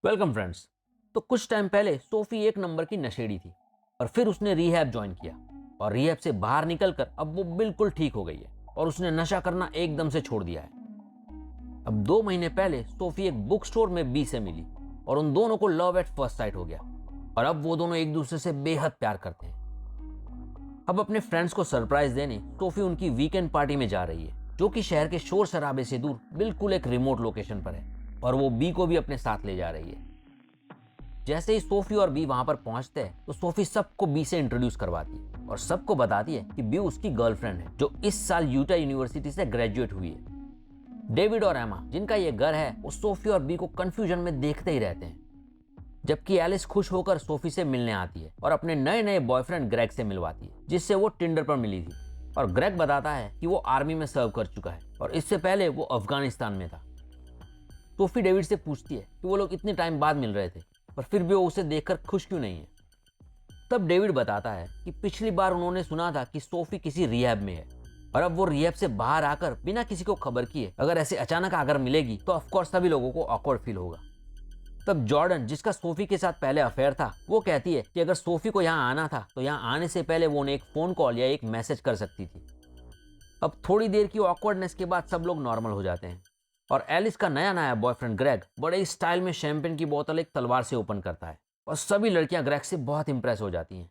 Welcome friends. तो कुछ time पहले सोफी एक नंबर की नशेड़ी थी और फिर उसने रिहैब ज्वाइन किया और रिहैब से बाहर निकलकर अब वो बिल्कुल ठीक हो गई है और उसने नशा करना एकदम से छोड़ दिया है। अब 2 महीने पहले सोफी एक बुक स्टोर में बी से मिली और उन दोनों को लव एट फर्स्ट साइट हो गया और अब वो दोनों एक दूसरे से बेहद प्यार करते हैं। अब अपने फ्रेंड्स को सरप्राइज देने सोफी उनकी वीकेंड पार्टी में जा रही है, जो कि शहर के शोर शराबे से दूर बिल्कुल एक रिमोट लोकेशन पर है और वो बी को भी अपने साथ ले जा रही है। जैसे ही सोफी और बी वहां पर पहुंचते हैं तो सोफी सबको बी से इंट्रोड्यूस करवाती है और सबको बताती है कि बी उसकी गर्लफ्रेंड है जो इस साल यूटा यूनिवर्सिटी से ग्रेजुएट हुई है। डेविड और एमा जिनका ये घर है वो सोफी और बी को कंफ्यूजन में देखते ही रहते हैं, जबकि एलिस खुश होकर सोफी से मिलने आती है और अपने नए नए बॉयफ्रेंड ग्रेग से मिलवाती है जिससे वो टिंडर पर मिली थी। और ग्रेग बताता है कि वो आर्मी में सर्व कर चुका है और इससे पहले वो अफगानिस्तान में था। सोफी डेविड से पूछती है कि वो लोग इतने टाइम बाद मिल रहे थे पर फिर भी वो उसे देखकर खुश क्यों नहीं है। तब डेविड बताता है कि पिछली बार उन्होंने सुना था कि सोफी किसी रिहैब में है और अब वो रिहैब से बाहर आकर बिना किसी को खबर किए अगर ऐसे अचानक आकर मिलेगी तो ऑफकोर्स सभी लोगों को ऑकवर्ड फील होगा। तब जॉर्डन, जिसका सोफी के साथ पहले अफेयर था, वो कहती है कि अगर सोफी को यहाँ आना था तो यहाँ आने से पहले वो उन्हें एक फोन कॉल या एक मैसेज कर सकती थी। अब थोड़ी देर की ऑकवर्डनेस के बाद सब लोग नॉर्मल हो जाते हैं और एलिस का नया नया बॉयफ्रेंड ग्रेग बड़े ही स्टाइल में शैंपेन की बोतल एक तलवार से ओपन करता है और सभी लड़कियां ग्रेग से बहुत इंप्रेस हो जाती हैं।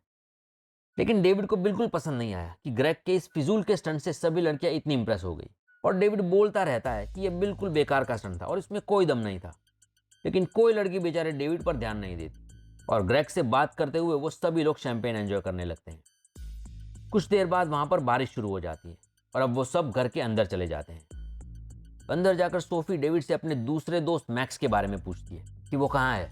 लेकिन डेविड को बिल्कुल पसंद नहीं आया कि ग्रेग के इस फिजूल के स्टंट से सभी लड़कियां इतनी इंप्रेस हो गई और डेविड बोलता रहता है कि यह बिल्कुल बेकार का स्टंट था और इसमें कोई दम नहीं था। लेकिन कोई लड़की बेचारे डेविड पर ध्यान नहीं देती और ग्रेग से बात करते हुए वो सभी लोग शैंपेन एंजॉय करने लगते हैं। कुछ देर बाद वहां पर बारिश शुरू हो जाती है और अब वो सब घर के अंदर चले जाते हैं। अंदर जाकर सोफी डेविड से अपने दूसरे दोस्त मैक्स के बारे में पूछती है कि वो कहाँ है।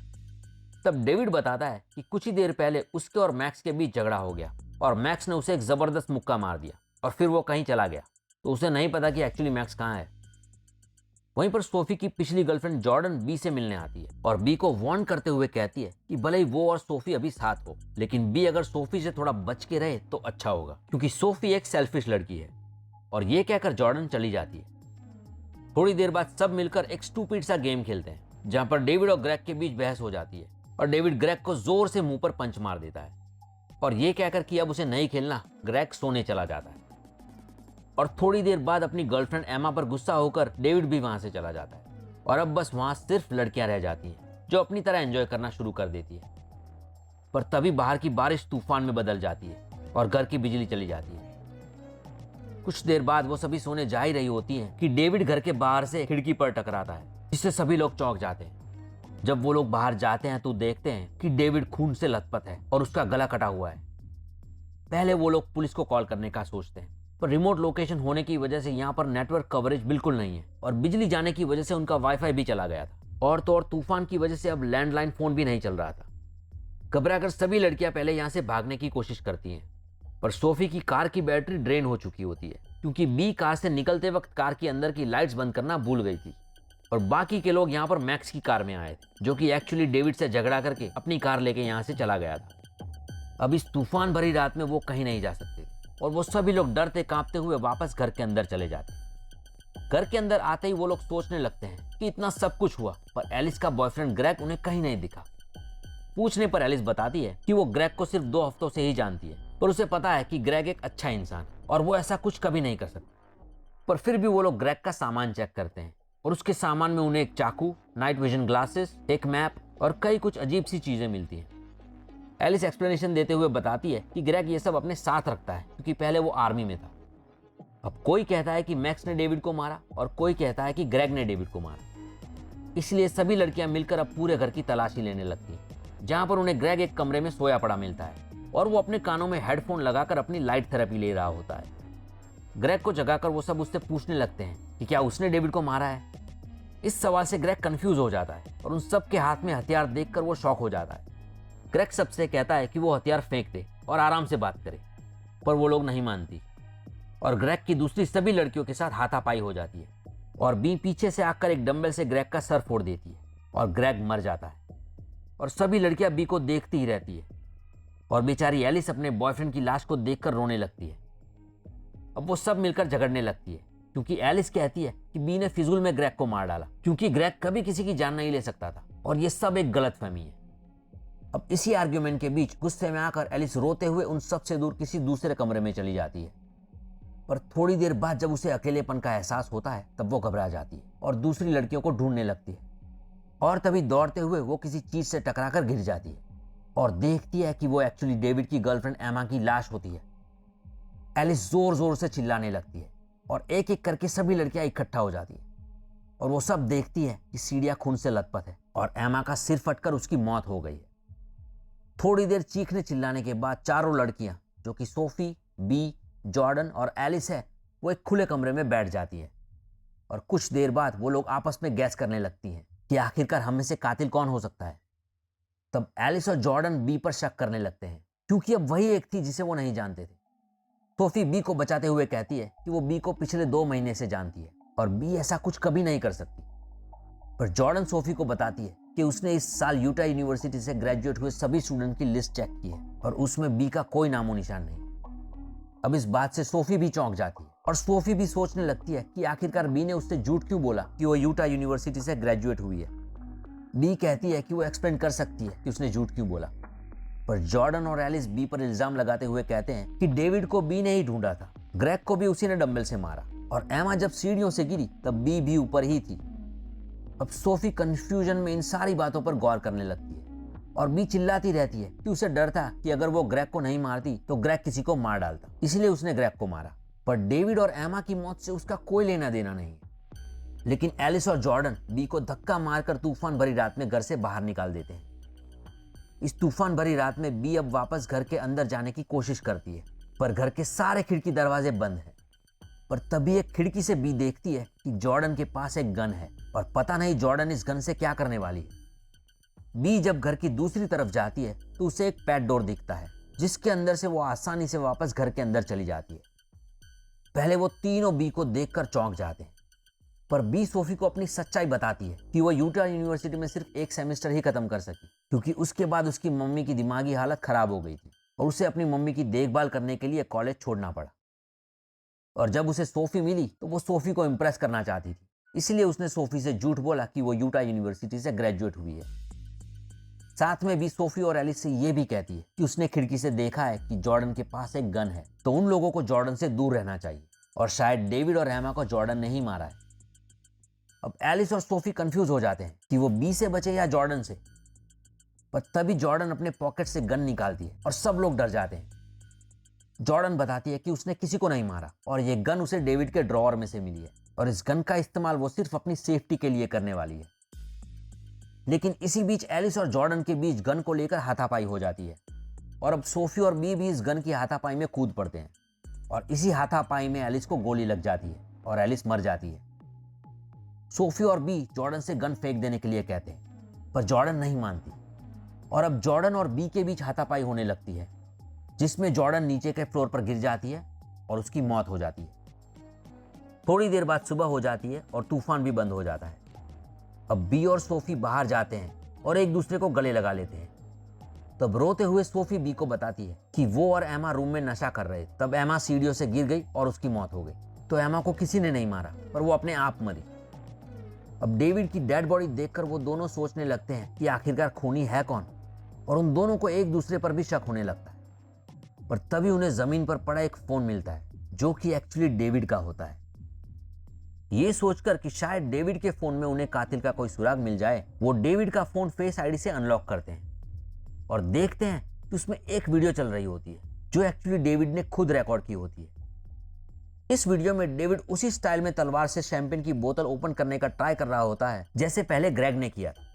तब डेविड बताता है कि कुछ ही देर पहले उसके और मैक्स के बीच झगड़ा हो गया और मैक्स ने उसे एक जबरदस्त मुक्का मार दिया और फिर वो कहीं चला गया, तो उसे नहीं पता कि एक्चुअली मैक्स कहाँ है। वहीं पर सोफी की पिछली गर्लफ्रेंड जॉर्डन बी से मिलने आती है और बी को वार्न करते हुए कहती है कि भले ही वो और सोफी अभी साथ हो, लेकिन बी अगर सोफी से थोड़ा बच के रहे तो अच्छा होगा क्योंकि सोफी एक सेल्फिश लड़की है। और ये कहकर जॉर्डन चली जाती है। थोड़ी देर बाद सब मिलकर एक स्टूपिड सा गेम खेलते हैं जहां पर डेविड और ग्रेग के बीच बहस हो जाती है और डेविड ग्रेग को जोर से मुंह पर पंच मार देता है और ये कहकर कि अब उसे नहीं खेलना, ग्रेग सोने चला जाता है। और थोड़ी देर बाद अपनी गर्लफ्रेंड एमा पर गुस्सा होकर डेविड भी वहां से चला जाता है और अब बस वहां सिर्फ लड़कियां रह जाती हैं जो अपनी तरह एंजॉय करना शुरू कर देती है। पर तभी बाहर की बारिश तूफान में बदल जाती है और घर की बिजली चली जाती है। कुछ देर बाद वो सभी सोने जा ही रही होती हैं कि डेविड घर के बाहर से खिड़की पर टकराता है जिससे सभी लोग चौंक जाते हैं। जब वो लोग बाहर जाते हैं तो देखते हैं कि डेविड खून से लथपथ है और उसका गला कटा हुआ है। पहले वो लोग पुलिस को कॉल करने का सोचते हैं पर रिमोट लोकेशन होने की वजह से यहाँ पर नेटवर्क कवरेज बिल्कुल नहीं है और बिजली जाने की वजह से उनका वाईफाई भी चला गया था और तो और तूफान की वजह से अब लैंडलाइन फोन भी नहीं चल रहा था। घबराकर सभी लड़कियां पहले यहाँ से भागने की कोशिश करती हैं पर सोफी की कार की बैटरी ड्रेन हो चुकी होती है क्योंकि बी कार से निकलते वक्त कार के अंदर की लाइट्स बंद करना भूल गई थी। और बाकी के लोग यहाँ पर मैक्स की कार में आए थे जो कि एक्चुअली डेविड से झगड़ा करके अपनी कार लेके यहाँ से चला गया था। अब इस तूफान भरी रात में वो कहीं नहीं जा सकते और वो सभी लोग डरते कांपते हुए वापस घर के अंदर चले जाते। घर के अंदर आते ही वो लोग सोचने लगते हैं कि इतना सब कुछ हुआ पर एलिस का बॉयफ्रेंड ग्रेग उन्हें कहीं नहीं दिखा। पूछने पर एलिस बताती है कि वो ग्रेग को सिर्फ 2 हफ्तों से ही जानती है पर उसे पता है कि ग्रेग एक अच्छा इंसान है और वो ऐसा कुछ कभी नहीं कर सकता। पर फिर भी वो लोग ग्रेग का सामान चेक करते हैं और उसके सामान में उन्हें एक चाकू, नाइट विजन ग्लासेस, एक मैप और कई कुछ अजीब सी चीजें मिलती हैं। एलिस एक्सप्लेनेशन देते हुए बताती है कि ग्रेग ये सब अपने साथ रखता है क्योंकि पहले वो आर्मी में था। अब कोई कहता है कि मैक्स ने डेविड को मारा और कोई कहता है कि ग्रेग ने डेविड को मारा। इसलिए सभी लड़कियां मिलकर अब पूरे घर की तलाशी लेने लगती हैं जहां पर उन्हें ग्रेग एक कमरे में सोया पड़ा मिलता है और वो अपने कानों में हेडफोन लगाकर अपनी लाइट थेरेपी ले रहा होता है। ग्रेग को जगाकर वो सब उससे पूछने लगते हैं कि क्या उसने डेविड को मारा है। इस सवाल से ग्रेग कंफ्यूज हो जाता है और उन सब के हाथ में हथियार देखकर वो शॉक हो जाता है। ग्रेग सबसे कहता है कि वो हथियार फेंक दे और आराम से बात करे पर वो लोग नहीं मानती और ग्रेग की दूसरी सभी लड़कियों के साथ हाथापाई हो जाती है और बी पीछे से आकर एक डंबल से ग्रेग का सर फोड़ देती है और ग्रेग मर जाता है और सभी लड़कियां बी को देखती ही रहती है और बेचारी एलिस अपने बॉयफ्रेंड की लाश को देखकर रोने लगती है। अब वो सब मिलकर झगड़ने लगती है क्योंकि एलिस कहती है कि बी ने फिजूल में ग्रेग को मार डाला क्योंकि ग्रेग कभी किसी की जान नहीं ले सकता था और ये सब एक गलतफहमी है। अब इसी आर्ग्यूमेंट के बीच गुस्से में आकर एलिस रोते हुए उन सब से दूर किसी दूसरे कमरे में चली जाती है। पर थोड़ी देर बाद जब उसे अकेलेपन का एहसास होता है तब वो घबरा जाती है और दूसरी लड़कियों को ढूंढने लगती है। और तभी दौड़ते हुए वो किसी चीज से टकराकर गिर जाती है और देखती है कि वो एक्चुअली डेविड की गर्लफ्रेंड एमा की लाश होती है। एलिस जोर जोर से चिल्लाने लगती है और एक एक करके सभी लड़कियां इकट्ठा हो जाती है और वो सब देखती है कि सीढ़ियां खून से लथपथ है और एमा का सिर फटकर उसकी मौत हो गई है। थोड़ी देर चीखने चिल्लाने के बाद चारों लड़कियां, जो कि सोफी, बी, जॉर्डन और एलिस है, वो एक खुले कमरे में बैठ जाती है और कुछ देर बाद वो लोग आपस में गैस करने लगती हैं कि आखिरकार हम में से कातिल कौन हो सकता है। तब एलिस और जॉर्डन बी पर शक करने लगते हैं क्योंकि अब वही एक थी जिसे वो नहीं जानते थे। सोफी बी को बचाते हुए कहती है कि वो बी को पिछले 2 महीने से जानती है और बी ऐसा कुछ कभी नहीं कर सकती। पर जॉर्डन सोफी को बताती है कि उसने इस साल यूटा यूनिवर्सिटी से ग्रेजुएट हुए सभी स्टूडेंट की लिस्ट चेक की है और उसमें बी का कोई नामो निशान नहीं। अब इस बात से सोफी भी चौंक जाती है और सोफी भी सोचने लगती है कि आखिरकार बी ने उससे झूठ क्यों बोला कि वो यूटा यूनिवर्सिटी से ग्रेजुएट हुई है। बी कहती है कि वो एक्सप्लेन कर सकती है कि उसने झूठ क्यों बोला। पर जॉर्डन और एलिस बी पर इल्जाम लगाते हुए कहते हैं कि डेविड को बी ने ही ढूंढा था, ग्रेग को भी उसी ने डंबल से मारा और एमा जब सीढ़ियों से गिरी तब बी भी ऊपर ही थी। अब सोफी कंफ्यूजन में इन सारी बातों पर गौर करने लगती है और बी चिल्लाती रहती है कि उसे डर था कि अगर वो ग्रेग को नहीं मारती तो ग्रेग किसी को मार डालता, इसलिए उसने ग्रेग को मारा। पर डेविड और एमा की मौत से उसका कोई लेना देना नहीं है। लेकिन एलिस और जॉर्डन बी को धक्का मारकर तूफान भरी रात में घर से बाहर निकाल देते हैं। इस तूफान भरी रात में बी अब वापस घर के अंदर जाने की कोशिश करती है पर घर के सारे खिड़की दरवाजे बंद हैं। पर तभी एक खिड़की से बी देखती है कि जॉर्डन के पास एक गन है और पता नहीं जॉर्डन इस गन से क्या करने वाली है। बी जब घर की दूसरी तरफ जाती है तो उसे एक पैट डोर दिखता है जिसके अंदर से वो आसानी से वापस घर के अंदर चली जाती है। पहले वो तीनों बी को देखकर चौंक जाते हैं पर बी सोफी को अपनी सच्चाई बताती है कि वो यूटा यूनिवर्सिटी में सिर्फ एक सेमेस्टर ही खत्म कर सकी क्योंकि उसके बाद उसकी मम्मी की दिमागी हालत खराब हो गई थी और उसे अपनी मम्मी की देखभाल करने के लिए कॉलेज छोड़ना पड़ा। और जब उसे सोफी मिली तो वो सोफी को इम्प्रेस करना चाहती थी, इसलिए उसने सोफी से झूठ बोला कि वो यूटा यूनिवर्सिटी से ग्रेजुएट हुई है। साथ में भी सोफी और एलिस से ये भी कहती है कि उसने खिड़की से देखा है कि जॉर्डन के पास एक गन है, तो उन लोगों को जॉर्डन से दूर रहना चाहिए और शायद डेविड और एमा को जॉर्डन ने ही मारा है। अब एलिस और सोफी कंफ्यूज हो जाते हैं कि वो बी से बचे या जॉर्डन से। पर तभी जॉर्डन अपने पॉकेट से गन निकालती है और सब लोग डर जाते हैं। जॉर्डन बताती है कि उसने किसी को नहीं मारा और ये गन उसे डेविड के ड्रॉअर में से मिली है और इस गन का इस्तेमाल वो सिर्फ अपनी सेफ्टी के लिए करने वाली है। लेकिन इसी बीच एलिस और जॉर्डन के बीच गन को लेकर हाथापाई हो जाती है और अब सोफी और बी भी इस गन की हाथापाई में कूद पड़ते हैं और इसी हाथापाई में एलिस को गोली लग जाती है और एलिस मर जाती है। सोफी और बी जॉर्डन से गन फेंक देने के लिए कहते हैं पर जॉर्डन नहीं मानती और अब जॉर्डन और बी के बीच हाथापाई होने लगती है जिसमें जॉर्डन नीचे के फ्लोर पर गिर जाती है और उसकी मौत हो जाती है। थोड़ी देर बाद सुबह हो जाती है और तूफान भी बंद हो जाता है। अब बी और सोफी बाहर जाते हैं और एक दूसरे को गले लगा लेते हैं। तब रोते हुए सोफी बी को बताती है कि वो और एमा रूम में नशा कर रहे। तब एमा सीढ़ियों से गिर गई और उसकी मौत हो गई। तो एमा को किसी ने नहीं मारा पर वो अपने आप मरी। अब डेविड की डेड बॉडी देखकर वो दोनों सोचने लगते हैं कि आखिरकार खूनी है कौन और उन दोनों को एक दूसरे पर भी शक होने लगता है। पर तभी उन्हें जमीन पर पड़ा एक फोन मिलता है जो कि एक्चुअली डेविड का होता है। ये सोचकर कि शायद डेविड के फोन में उन्हें कातिल का कोई सुराग मिल जाए, वो डेविड का फोन फेस आईडी से अनलॉक करते हैं और देखते हैं कि उसमें एक वीडियो चल रही होती है जो एक्चुअली डेविड ने खुद रिकॉर्ड की होती है। इस वीडियो में डेविड उसी स्टाइल में तलवार से शैंपेन की बोतल ओपन करने का ट्राई कर रहा होता है जैसे पहले ग्रेग ने किया था।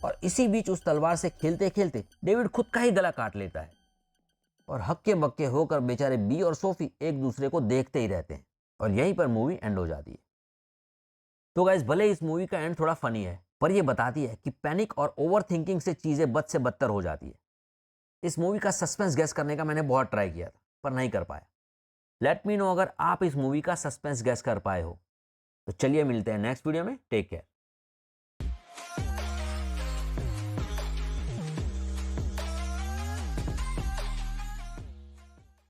और इसी बीच उस तलवार से खेलते खेलते डेविड खुद का ही गला काट लेता है और हक्के बक्के होकर बेचारे बी और सोफी एक दूसरे को देखते ही रहते हैं और यहीं पर मूवी एंड हो जाती है। तो गाइस, भले इस मूवी का एंड थोड़ा फनी है पर यह बताती है कि पैनिक और ओवर थिंकिंग से चीजें बद से बदतर हो जाती है। इस मूवी का सस्पेंस गेस करने का मैंने बहुत ट्राई किया था पर नहीं कर पाया। लेट मी नो अगर आप इस मूवी का सस्पेंस गेस कर पाए हो। तो चलिए मिलते हैं नेक्स्ट वीडियो में। Take care.